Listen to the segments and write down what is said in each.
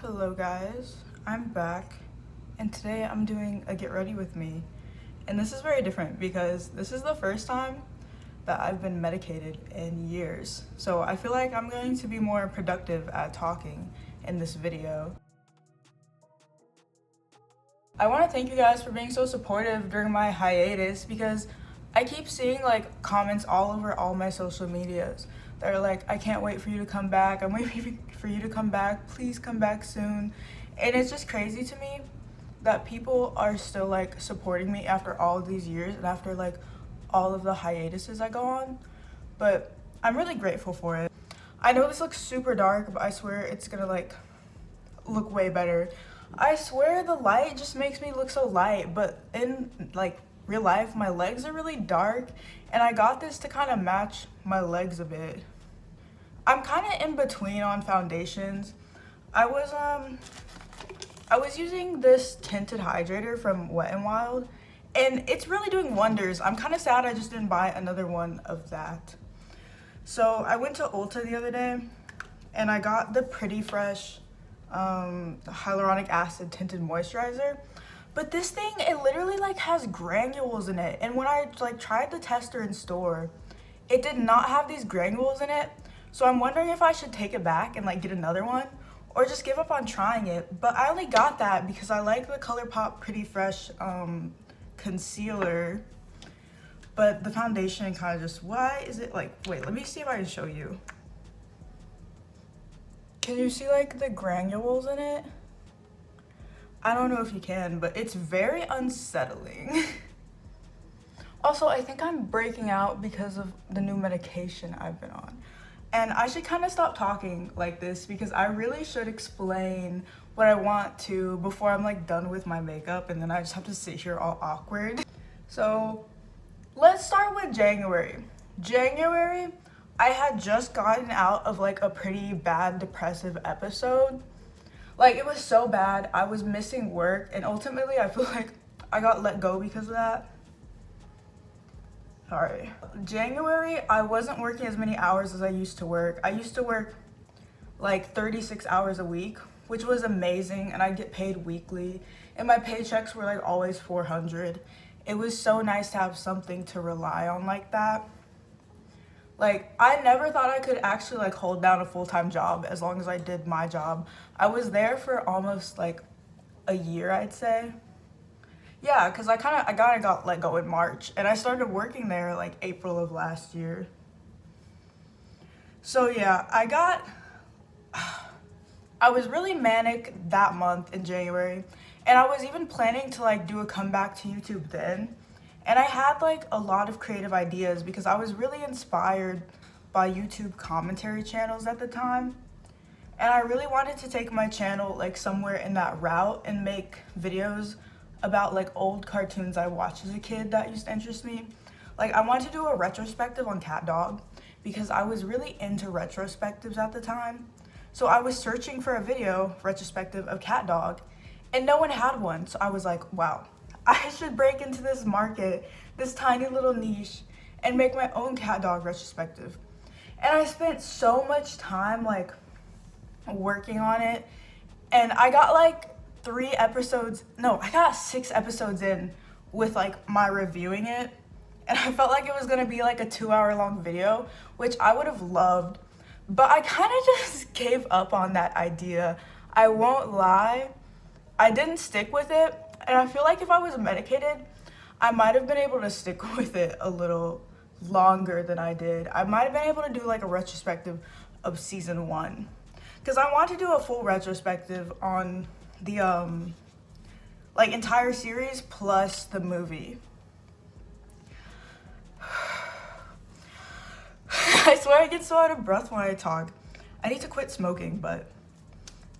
Hello guys, I'm back and today I'm doing a get ready with me, and this is very different because this is the first time that I've been medicated in years, so I feel like I'm going to be more productive at talking in this video. I want to thank you guys for being so supportive during my hiatus because I keep seeing like comments all over all my social medias. They're like, I can't wait for you to come back. I'm waiting for you to come back. Please come back soon. And it's just crazy to me that people are still like supporting me after all of these years and after like all of the hiatuses I go on. But I'm really grateful for it. I know this looks super dark, but I swear it's gonna like look way better. I swear the light just makes me look so light, but in like real life my legs are really dark, and I got this to kind of match my legs a bit. I'm kind of in between on foundations. I was using this tinted hydrator from 𝐿, and it's really doing wonders. I'm kind of sad I just didn't buy another one of that. So I went to Ulta the other day and I got the Pretty Fresh hyaluronic acid tinted moisturizer. But this thing, it literally like has granules in it, and when I like tried the tester in store, it did not have these granules in it. So I'm wondering if I should take it back and like get another one or just give up on trying it. But I only got that because I like the ColourPop Pretty Fresh concealer, but the foundation kind of just, why is it like, wait, let me see if I can show you. Can you see like the granules in it? I don't know if you can, but it's very unsettling. Also, I think I'm breaking out because of the new medication I've been on. And I should kind of stop talking like this because I really should explain what I want to before I'm like done with my makeup, and then I just have to sit here all awkward. So let's start with January. January, I had just gotten out of like a pretty bad depressive episode. Like, it was so bad, I was missing work, and ultimately I feel like I got let go because of that. Sorry. January, I wasn't working as many hours as I used to work. I used to work like 36 hours a week, which was amazing, and I'd get paid weekly, and my paychecks were like always $400. It was so nice to have something to rely on like that. Like, I never thought I could actually like hold down a full-time job as long as I did my job. I was there for almost like a year, I'd say. Yeah, because I kind of got let go in March, and I started working there like April of last year. So yeah, I was really manic that month in January, and I was even planning to like do a comeback to YouTube then. And I had like a lot of creative ideas because I was really inspired by YouTube commentary channels at the time. And I really wanted to take my channel like somewhere in that route and make videos about like old cartoons I watched as a kid that used to interest me. Like, I wanted to do a retrospective on CatDog because I was really into retrospectives at the time. So I was searching for a video retrospective of CatDog, and no one had one. So I was like, wow, I should break into this market, this tiny little niche, and make my own CatDog retrospective. And I spent so much time like working on it, and I got like 6 episodes in with like my reviewing it, and I felt like it was gonna be like a 2-hour-long video, which I would have loved, but I kind of just gave up on that idea. I won't lie, I didn't stick with it. And I feel like if I was medicated, I might have been able to stick with it a little longer than I did. I might have been able to do like a retrospective of season 1. Because I want to do a full retrospective on the like entire series plus the movie. I swear I get so out of breath when I talk. I need to quit smoking, but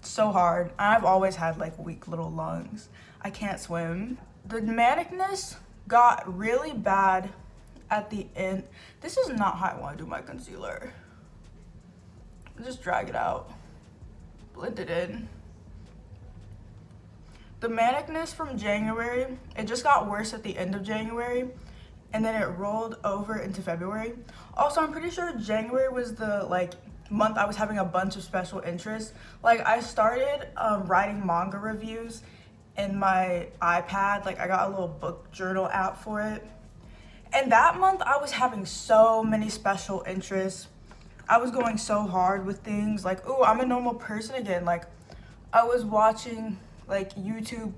it's so hard. I've always had like weak little lungs. I can't swim. The manicness got really bad at the end. This is not how I want to do my concealer. Just drag it out, blend it in. The manicness from January, it just got worse at the end of January, and then it rolled over into February. Also, I'm pretty sure January was the like month I was having a bunch of special interests. Like I started writing manga reviews in my iPad. Like I got a little book journal app for it. And that month I was having so many special interests. I was going so hard with things like, ooh, I'm a normal person again. Like I was watching like YouTube.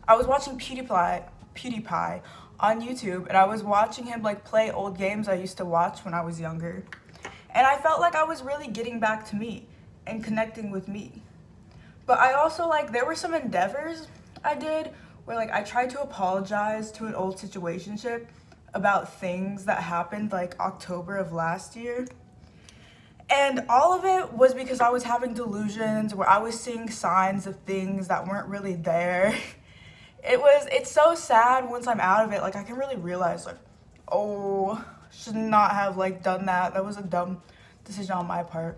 I was watching PewDiePie on YouTube, and I was watching him like play old games I used to watch when I was younger. And I felt like I was really getting back to me and connecting with me. But I also like, there were some endeavors I did where like I tried to apologize to an old situationship about things that happened like October of last year. And all of it was because I was having delusions where I was seeing signs of things that weren't really there. It's so sad once I'm out of it. Like I can really realize like, oh, should not have like done that. That was a dumb decision on my part.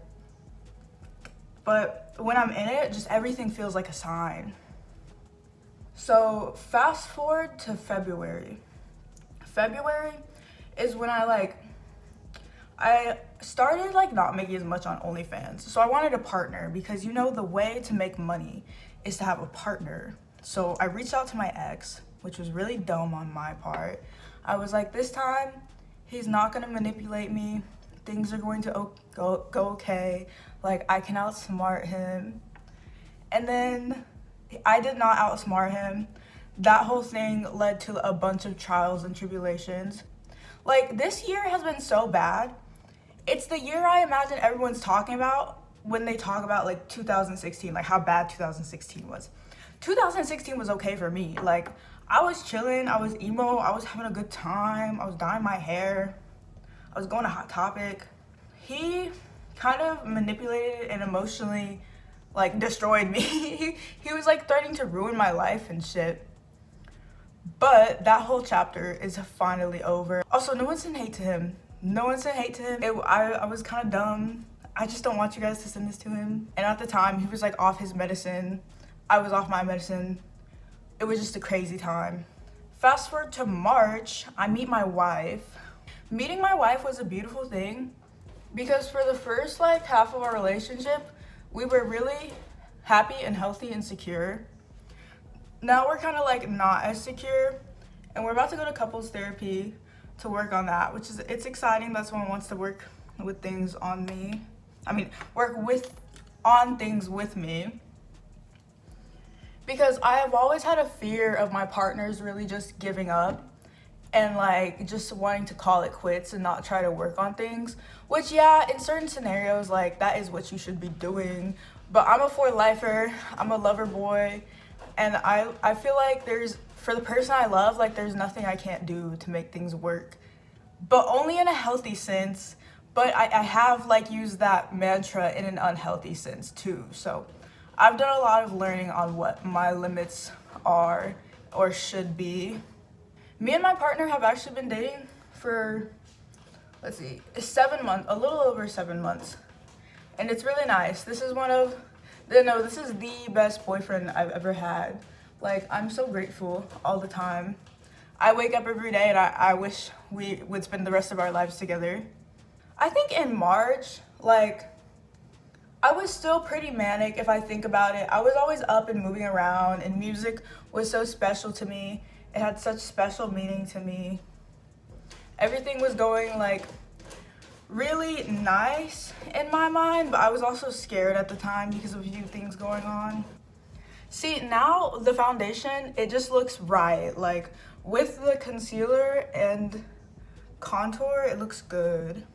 But when I'm in it, just everything feels like a sign. So fast forward to February. February is when I started like not making as much on OnlyFans. So I wanted a partner because you know the way to make money is to have a partner. So I reached out to my ex, which was really dumb on my part. I was like, this time he's not gonna manipulate me. Things are going to go okay. Like I can outsmart him. And then I did not outsmart him. That whole thing led to a bunch of trials and tribulations. Like this year has been so bad. It's the year I imagine everyone's talking about when they talk about like 2016, like how bad 2016 was. 2016 was okay for me. Like I was chilling, I was emo, I was having a good time, I was dyeing my hair, I was going to Hot Topic. He kind of manipulated and emotionally like destroyed me. He was like threatening to ruin my life and shit. But that whole chapter is finally over. Also, no one sent hate to him. No one sent hate to him. I was kind of dumb. I just don't want you guys to send this to him. And at the time, he was like off his medicine. I was off my medicine. It was just a crazy time. Fast forward to March, I meet my wife. Meeting my wife was a beautiful thing because for the first like half of our relationship, we were really happy and healthy and secure. Now we're kind of like not as secure, and we're about to go to couples therapy to work on that, which is, it's exciting that someone wants to work with things on me. Work on things with me. Because I have always had a fear of my partners really just giving up and like just wanting to call it quits and not try to work on things. Which yeah, in certain scenarios, like that is what you should be doing. But I'm a for-lifer, I'm a lover boy, and I feel like for the person I love, like there's nothing I can't do to make things work. But only in a healthy sense. But I have like used that mantra in an unhealthy sense too. So I've done a lot of learning on what my limits are or should be. Me and my partner have actually been dating for, 7 months, a little over 7 months. And it's really nice. This is the best boyfriend I've ever had. Like, I'm so grateful all the time. I wake up every day and I wish we would spend the rest of our lives together. I think in March, like, I was still pretty manic if I think about it. I was always up and moving around, and music was so special to me. It had such special meaning to me. Everything was going like really nice in my mind, but I was also scared at the time because of a few things going on. See, now the foundation, it just looks right. Like with the concealer and contour, it looks good.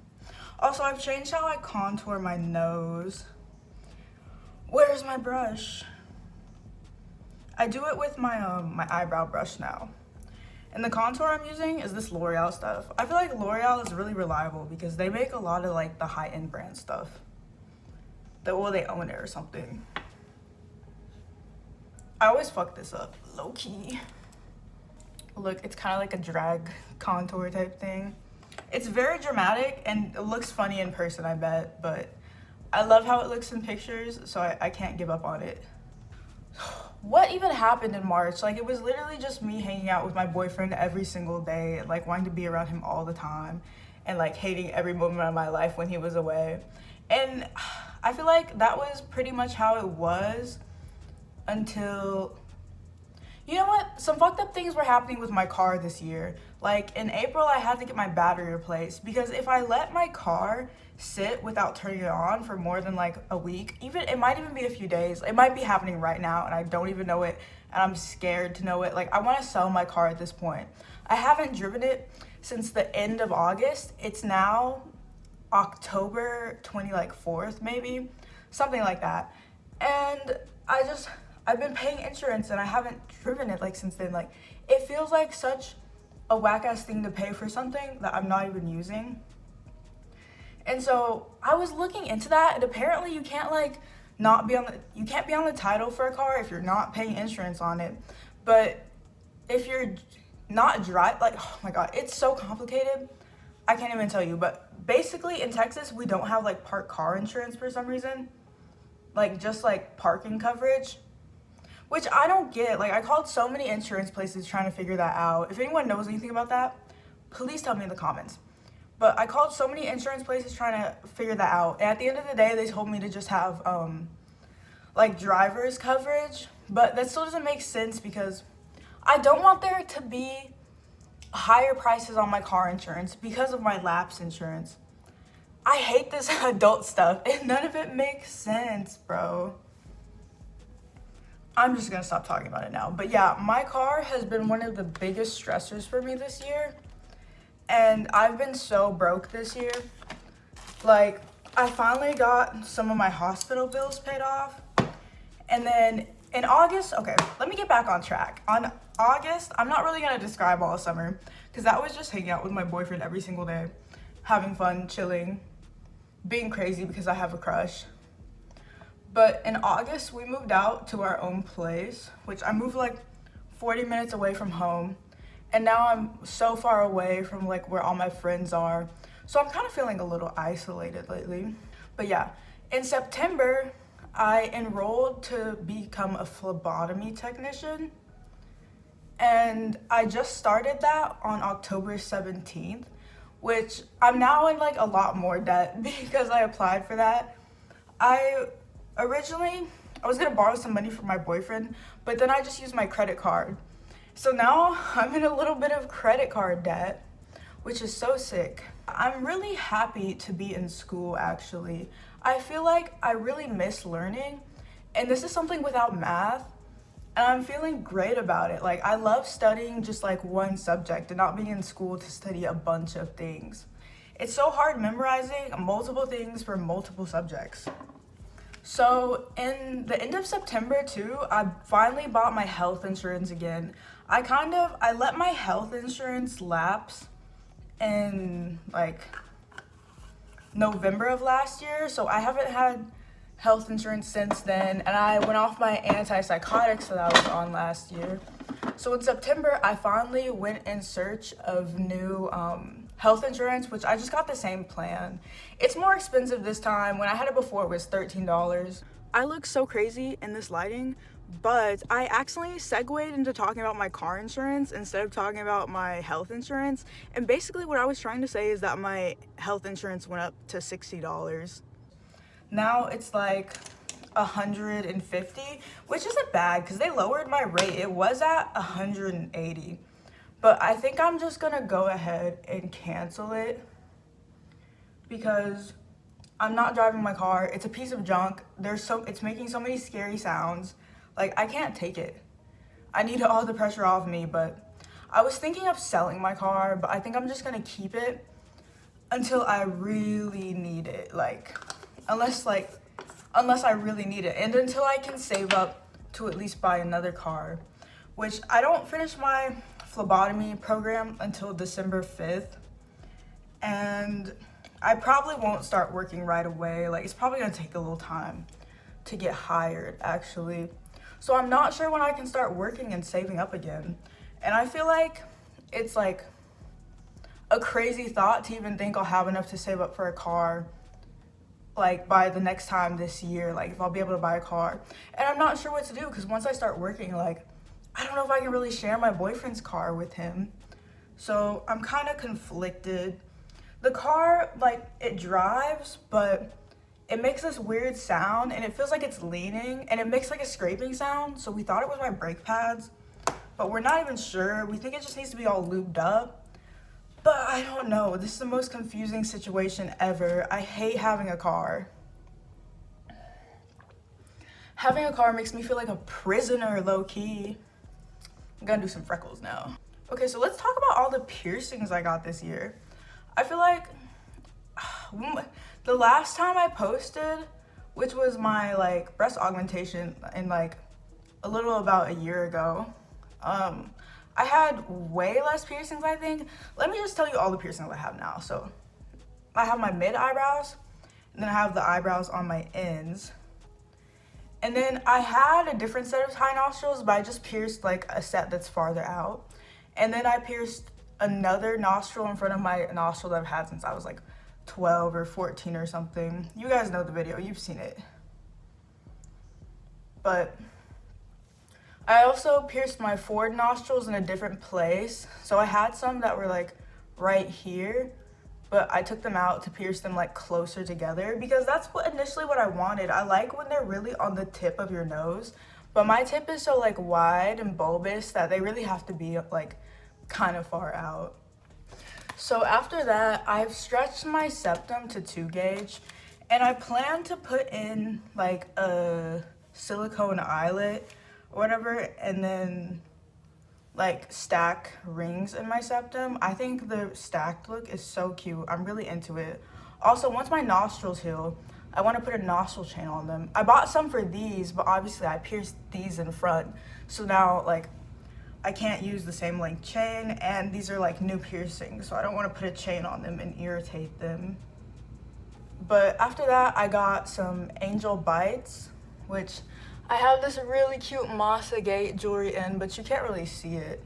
Also, I've changed how I contour my nose. Where's my brush? I do it with my my eyebrow brush now. And the contour I'm using is this L'Oreal stuff. I feel like L'Oreal is really reliable because they make a lot of like the high-end brand stuff. They own it or something. I always fuck this up, low-key. Look, it's kind of like a drag contour type thing. It's very dramatic and it looks funny in person, I bet, but I love how it looks in pictures, so I can't give up on it. What even happened in March? Like, it was literally just me hanging out with my boyfriend every single day and like wanting to be around him all the time and like hating every moment of my life when he was away. And I feel like that was pretty much how it was until, you know what? Some fucked up things were happening with my car this year. Like in April, I had to get my battery replaced because if I let my car sit without turning it on for more than like a week, even it might even be a few days. It might be happening right now and I don't even know it and I'm scared to know it. Like I want to sell my car at this point. I haven't driven it since the end of August. It's now October 24th, maybe, something like that. And I've been paying insurance and I haven't driven it like since then. Like it feels like such a whack ass thing to pay for something that I'm not even using. And so I was looking into that, and apparently you can't you can't be on the title for a car if you're not paying insurance on it. But if you're not oh my god, it's so complicated. I can't even tell you. But basically in Texas, we don't have like parked car insurance for some reason. Like just like parking coverage, which I don't get. Like I called so many insurance places trying to figure that out. If anyone knows anything about that, please tell me in the comments. But I called so many insurance places trying to figure that out. And at the end of the day, they told me to just have like driver's coverage. But that still doesn't make sense because I don't want there to be higher prices on my car insurance because of my lapse insurance. I hate this adult stuff and none of it makes sense, bro. I'm just gonna stop talking about it now. But yeah, my car has been one of the biggest stressors for me this year. And I've been so broke this year. Like, I finally got some of my hospital bills paid off. And then in August, okay, let me get back on track. On August, I'm not really gonna describe all summer because that was just hanging out with my boyfriend every single day, having fun, chilling, being crazy because I have a crush. But in August, we moved out to our own place, which I moved like 40 minutes away from home. And now I'm so far away from like where all my friends are. So I'm kind of feeling a little isolated lately. But yeah, in September, I enrolled to become a phlebotomy technician. And I just started that on October 17th, which I'm now in like a lot more debt because I applied for that. Originally, I was gonna borrow some money from my boyfriend, but then I just used my credit card. So now I'm in a little bit of credit card debt, which is so sick. I'm really happy to be in school, actually. I feel like I really miss learning, and this is something without math, and I'm feeling great about it. Like, I love studying just like one subject and not being in school to study a bunch of things. It's so hard memorizing multiple things for multiple subjects. So in the end of September too, I finally bought my health insurance again. I let my health insurance lapse in like November of last year. So I haven't had health insurance since then. And I went off my antipsychotics that I was on last year. So in September, I finally went in search of new health insurance, which I just got the same plan. It's more expensive this time. When I had it before, it was $13. I look so crazy in this lighting, but I accidentally segued into talking about my car insurance instead of talking about my health insurance. And basically what I was trying to say is that my health insurance went up to $60. Now it's like $150, which isn't bad because they lowered my rate. It was at $180. But I think I'm just gonna go ahead and cancel it because I'm not driving my car. It's a piece of junk. It's making so many scary sounds. Like, I can't take it. I need all the pressure off me, but I was thinking of selling my car, but I think I'm just gonna keep it until I really need it. Unless I really need it, and until I can save up to at least buy another car, which I don't finish my phlebotomy program until December 5th, and I probably won't start working right away. Like, it's probably gonna take a little time to get hired, actually. So I'm not sure when I can start working and saving up again. And I feel like it's like a crazy thought to even think I'll have enough to save up for a car like by the next time this year, like if I'll be able to buy a car. And I'm not sure what to do because once I start working, like I don't know if I can really share my boyfriend's car with him. So I'm kind of conflicted. The car, like, it drives, but it makes this weird sound and it feels like it's leaning and it makes like a scraping sound. So we thought it was my brake pads, but we're not even sure. We think it just needs to be all lubed up. But I don't know. This is the most confusing situation ever. I hate having a car. Having a car makes me feel like a prisoner, low-key. I'm gonna do some freckles now. Okay, so let's talk about all the piercings I got this year. I feel like the last time I posted, which was my like breast augmentation in like a little about a year ago, I had way less piercings, I think. Let me just tell you all the piercings I have now. So I have my mid eyebrows, and then I have the eyebrows on my ends. And then I had a different set of high nostrils, but I just pierced like a set that's farther out. And then I pierced another nostril in front of my nostril that I've had since I was like 12 or 14 or something. You guys know the video, you've seen it. But I also pierced my forward nostrils in a different place. So I had some that were like right here, but I took them out to pierce them like closer together because that's initially what I wanted. I like when they're really on the tip of your nose, but my tip is so like wide and bulbous that they really have to be like kind of far out. So after that, I've stretched my septum to 2 gauge, and I plan to put in like a silicone eyelet or whatever, and then like stack rings in my septum. I think the stacked look is so cute. I'm really into it. Also, once my nostrils heal, I want to put a nostril chain on them. I bought some for these, but obviously I pierced these in front. So now like I can't use the same length chain, and these are like new piercings, so I don't want to put a chain on them and irritate them. But after that, I got some angel bites, which I have this really cute 𝐒𝐿𝐴 jewelry in, but you can't really see it.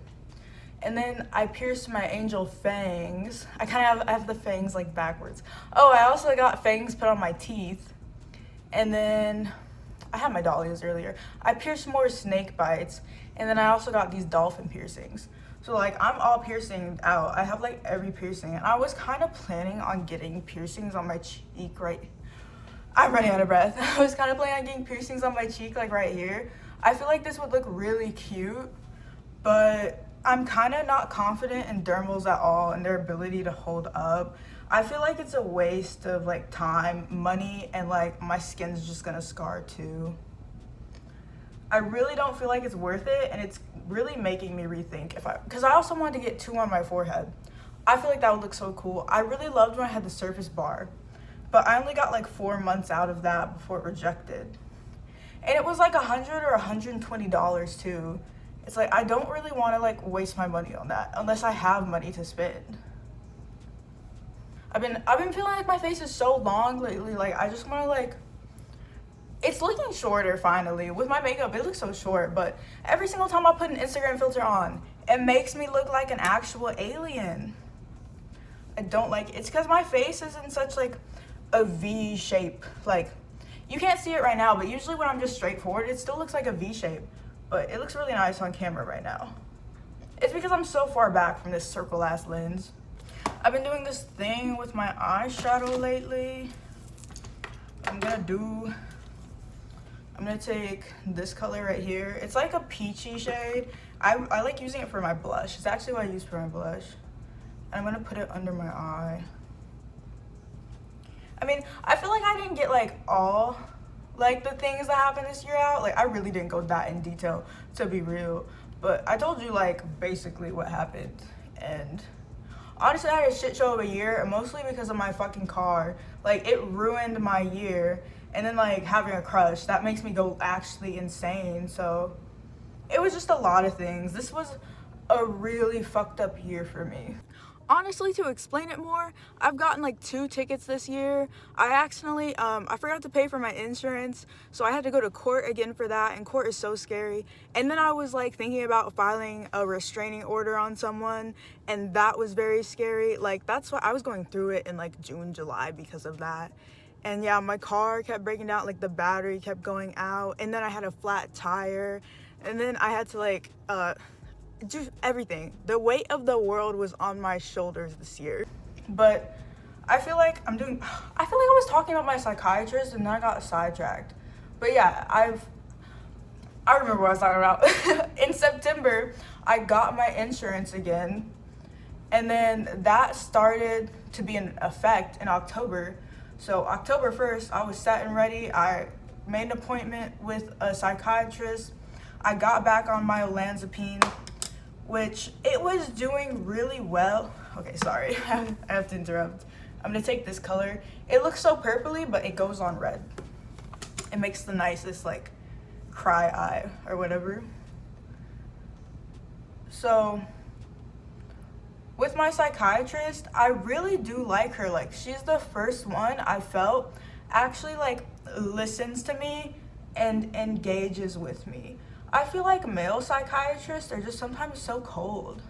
And then I pierced my angel fangs. I have the fangs like backwards. Oh, I also got fangs put on my teeth. And then I had my dahlias earlier. I pierced more snake bites, and then I also got these dolphin piercings. So like I'm all piercing out. I have like every piercing, and I was kind of planning on getting piercings on my cheek I'm running out of breath. I was kind of planning on getting piercings on my cheek, like right here. I feel like this would look really cute, but I'm kind of not confident in dermals at all and their ability to hold up. I feel like it's a waste of like time, money, and like my skin's just gonna scar too. I really don't feel like it's worth it, and it's really making me rethink because I also wanted to get 2 on my forehead. I feel like that would look so cool. I really loved when I had the surface bar, but I only got like 4 months out of that before it rejected. And it was like $100 or $120 too. It's like, I don't really want to like waste my money on that unless I have money to spend. I've been feeling like my face is so long lately. Like I just want to like, it's looking shorter finally. With my makeup, it looks so short, but every single time I put an Instagram filter on, it makes me look like an actual alien. I don't like it. It's because my face is in such like a V shape. Like you can't see it right now, but usually when I'm just straightforward, it still looks like a V shape, but it looks really nice on camera right now. It's because I'm so far back from this circle ass lens. I've been doing this thing with my eyeshadow lately. I'm gonna take this color right here. It's like a peachy shade. I like using it for my blush. It's actually what I use for my blush. And I'm gonna put it under my eye. I mean, I feel like I didn't get like all like the things that happened this year out. Like I really didn't go that in detail, to be real. But I told you like basically what happened. And honestly, I had a shit show of a year, mostly because of my fucking car. Like it ruined my year. And then like having a crush, that makes me go actually insane. So it was just a lot of things. This was a really fucked up year for me. Honestly, to explain it more, I've gotten like 2 tickets this year. I accidentally, I forgot to pay for my insurance, so I had to go to court again for that, and court is so scary. And then I was like thinking about filing a restraining order on someone, and that was very scary. Like that's why I was going through it in like June, July because of that. And yeah, my car kept breaking down, like the battery kept going out, and then I had a flat tire, and then I had to like, just everything. The weight of the world was on my shoulders this year. But I feel like I was talking about my psychiatrist and then I got sidetracked. But yeah, I remember what I was talking about. In September, I got my insurance again. And then that started to be in effect in October. So October 1st, I was set and ready. I made an appointment with a psychiatrist. I got back on my olanzapine, which it was doing really well. Okay, sorry, I have to interrupt. I'm gonna take this color. It looks so purpley, but it goes on red. It makes the nicest like cry eye or whatever. So with my psychiatrist, I really do like her. Like, she's the first one I felt actually like listens to me and engages with me. I feel like male psychiatrists are just sometimes so cold.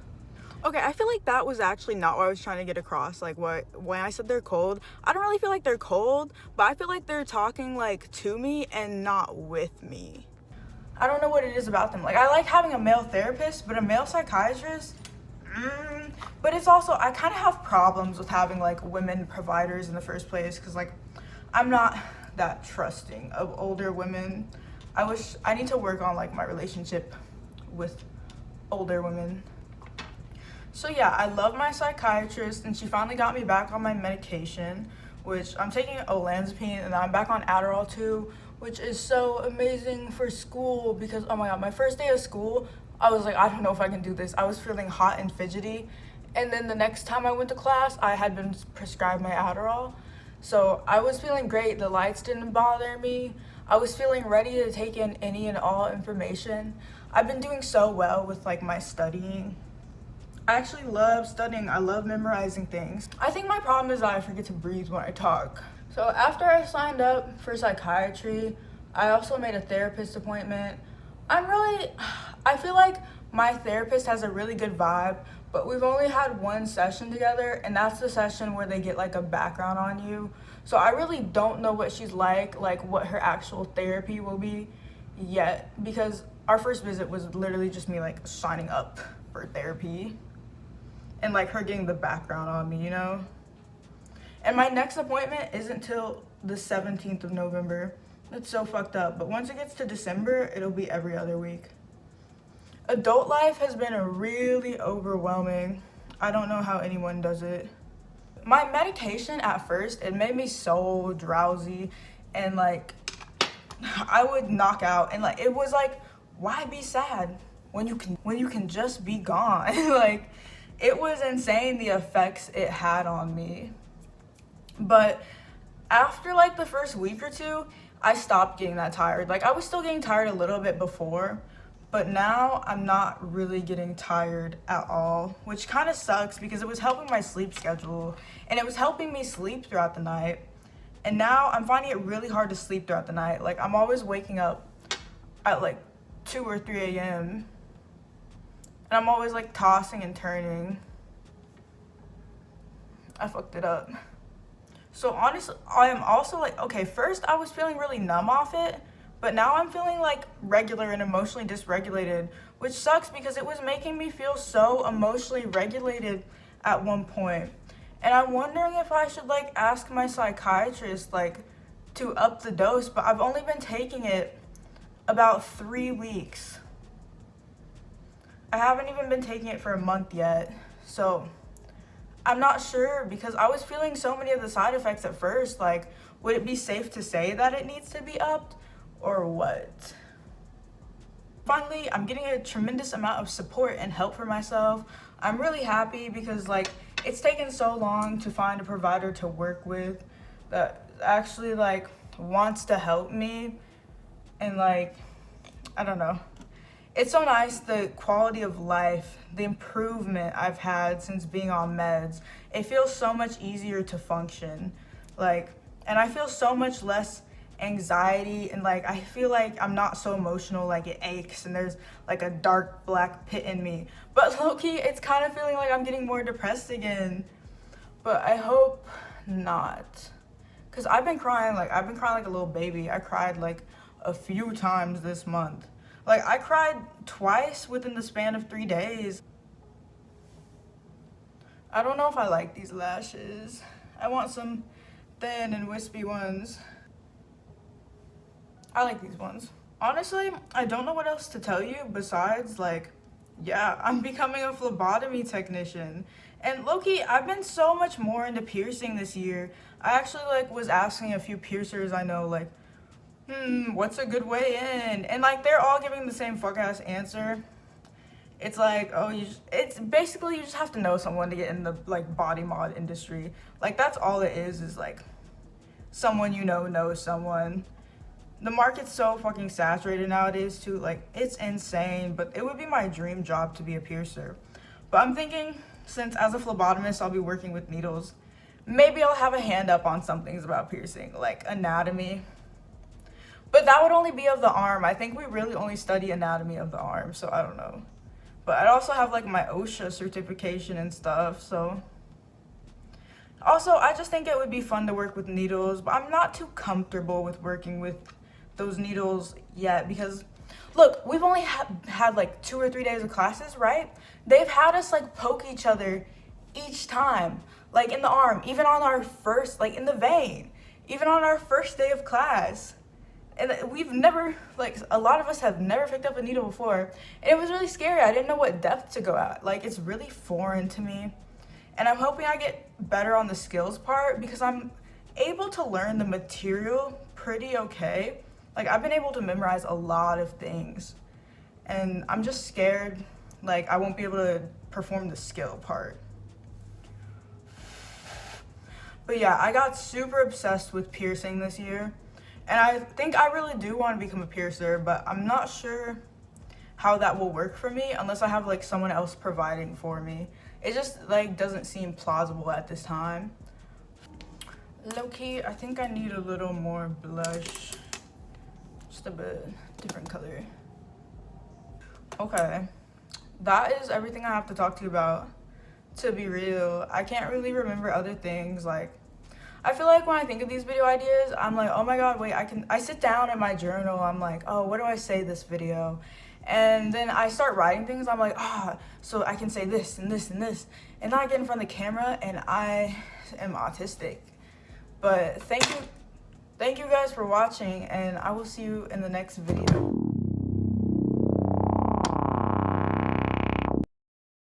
Okay, I feel like that was actually not what I was trying to get across. Like, when I said they're cold, I don't really feel like they're cold, but I feel like they're talking like to me and not with me. I don't know what it is about them. Like, I like having a male therapist, but a male psychiatrist, but it's also, I kind of have problems with having like women providers in the first place, because like I'm not that trusting of older women. I need to work on like my relationship with older women. So yeah, I love my psychiatrist, and she finally got me back on my medication, which I'm taking olanzapine, and I'm back on Adderall too, which is so amazing for school because, oh my god, my first day of school, I was like, I don't know if I can do this. I was feeling hot and fidgety, and then the next time I went to class, I had been prescribed my Adderall. So I was feeling great. The lights didn't bother me. I was feeling ready to take in any and all information. I've been doing so well with like my studying. I actually love studying. I love memorizing things. I think my problem is that I forget to breathe when I talk. So after I signed up for psychiatry, I also made a therapist appointment. I feel like my therapist has a really good vibe, but we've only had one session together, and that's the session where they get like a background on you. So I really don't know what she's like what her actual therapy will be yet, because our first visit was literally just me like signing up for therapy and like her getting the background on me, you know? And my next appointment isn't till the 17th of November. That's so fucked up. But once it gets to December, it'll be every other week. Adult life has been really overwhelming. I don't know how anyone does it. My medication at first, it made me so drowsy, and like I would knock out, and like it was like, why be sad when you can just be gone? Like, it was insane the effects it had on me. But after like the first week or two, I stopped getting that tired. Like, I was still getting tired a little bit before, but now I'm not really getting tired at all, which kind of sucks because it was helping my sleep schedule and it was helping me sleep throughout the night. And now I'm finding it really hard to sleep throughout the night. Like, I'm always waking up at like 2 or 3 a.m. and I'm always like tossing and turning. I fucked it up. So honestly, I am also like, okay, first I was feeling really numb off it, but now I'm feeling like regular and emotionally dysregulated, which sucks because it was making me feel so emotionally regulated at one point. And I'm wondering if I should like ask my psychiatrist like to up the dose, but I've only been taking it about 3 weeks. I haven't even been taking it for a month yet, so I'm not sure because I was feeling so many of the side effects at first. Like, would it be safe to say that it needs to be upped or what? Finally, I'm getting a tremendous amount of support and help for myself. I'm really happy because like it's taken so long to find a provider to work with that actually like wants to help me, and like, I don't know. It's so nice, the quality of life, the improvement I've had since being on meds. It feels so much easier to function. Like, and I feel so much less anxiety, and like I feel like I'm not so emotional, like it aches and there's like a dark black pit in me. But low-key, it's kind of feeling like I'm getting more depressed again. But I hope not. Cause I've been crying like a little baby. I cried like a few times this month. Like, I cried twice within the span of 3 days. I don't know if I like these lashes. I want some thin and wispy ones. I like these ones. Honestly, I don't know what else to tell you besides, like, yeah, I'm becoming a phlebotomy technician. And low-key, I've been so much more into piercing this year. I actually, like, was asking a few piercers I know, like, what's a good way in? And, like, they're all giving the same fuck-ass answer. It's like, oh, it's basically you just have to know someone to get in the, like, body mod industry. Like, that's all it is, like, someone you know knows someone. The market's so fucking saturated nowadays, too. Like, it's insane, but it would be my dream job to be a piercer. But I'm thinking, since as a phlebotomist, I'll be working with needles, maybe I'll have a hand up on some things about piercing, like anatomy. But that would only be of the arm. I think we really only study anatomy of the arm, so I don't know. But I'd also have, like, my OSHA certification and stuff, so. Also, I just think it would be fun to work with needles, but I'm not too comfortable with working with those needles yet because, look, we've only had like 2 or 3 days of classes, right? They've had us, like, poke each other each time, like, in the arm, even on our first, like, in the vein, even on our first day of class. And we've never, like, a lot of us have never picked up a needle before. And it was really scary. I didn't know what depth to go at. Like, it's really foreign to me. And I'm hoping I get better on the skills part because I'm able to learn the material pretty okay. Like, I've been able to memorize a lot of things. And I'm just scared, like, I won't be able to perform the skill part. But yeah, I got super obsessed with piercing this year. And I think I really do want to become a piercer, but I'm not sure how that will work for me unless I have, like, someone else providing for me. It just, like, doesn't seem plausible at this time. Low-key, I think I need a little more blush. Just a bit different color. Okay, that is everything I have to talk to you about. To be real, I can't really remember other things. Like, I feel like when I think of these video ideas, I'm like, oh my god, wait, I sit down in my journal, I'm like, oh, what do I say this video? And then I start writing things, I'm like, so I can say this and this and this. And then I get in front of the camera and I am autistic. But thank you guys for watching, and I will see you in the next video.